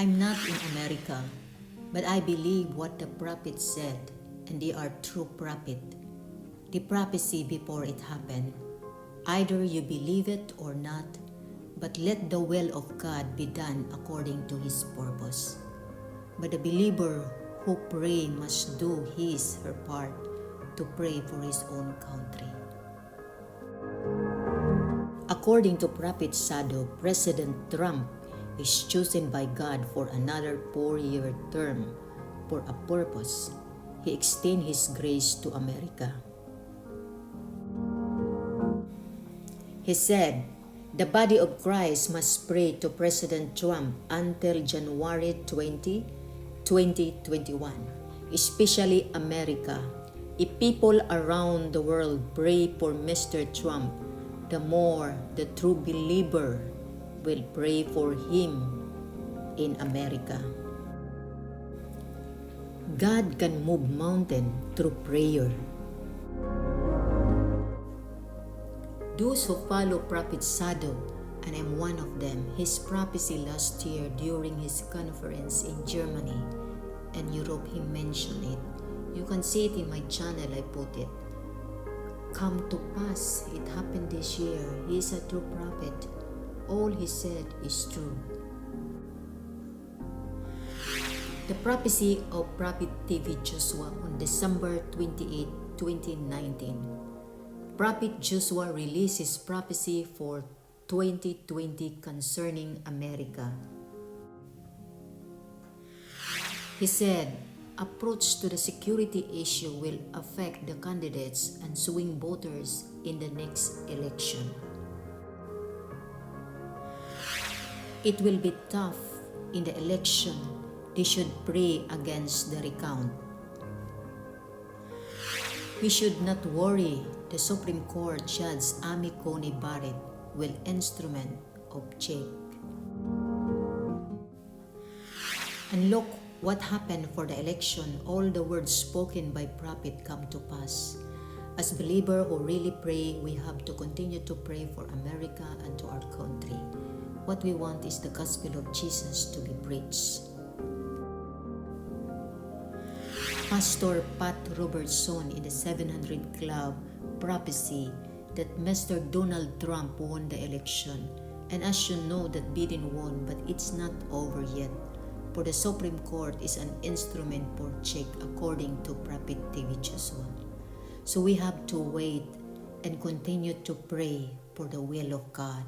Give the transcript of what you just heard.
I'm not in America, but I believe what the prophet said, and they are true prophet. The prophecy before it happened. Either you believe it or not, but let the will of God be done according to His purpose. But the believer who pray must do her part to pray for his own country. According to Prophet Sado, President Trump is chosen by God for another 4-year term for a purpose. He extends His grace to America. He said, the body of Christ must pray to President Trump until January 20, 2021, especially America. If people around the world pray for Mr. Trump, the more the true believer will pray for him in America. God can move mountains through prayer. Those who follow Prophet Sado, and I'm one of them, his prophecy last year during his conference in Germany and Europe, he mentioned it. You can see it in my channel, I put it. Come to pass, it happened this year. He is a true prophet. All he said is true. The prophecy of Prophet TV Joshua on December 28, 2019. Prophet Joshua released his prophecy for 2020 concerning America. He said, approach to the security issue will affect the candidates and swing voters in the next election. It will be tough in the election. They should pray against the recount. We should not worry. The Supreme Court Judge Amy Coney Barrett will instrument of check. And look what happened for the election. All the words spoken by prophet come to pass. As believers who really pray, we have to continue to pray for America and to our country. What we want is the gospel of Jesus to be preached. Pastor Pat Robertson in the 700 Club prophecy that Mr. Donald Trump won the election. And as you know that Biden won, but it's not over yet. For the Supreme Court is an instrument for check according to Prophet TV Joshua. So we have to wait and continue to pray for the will of God.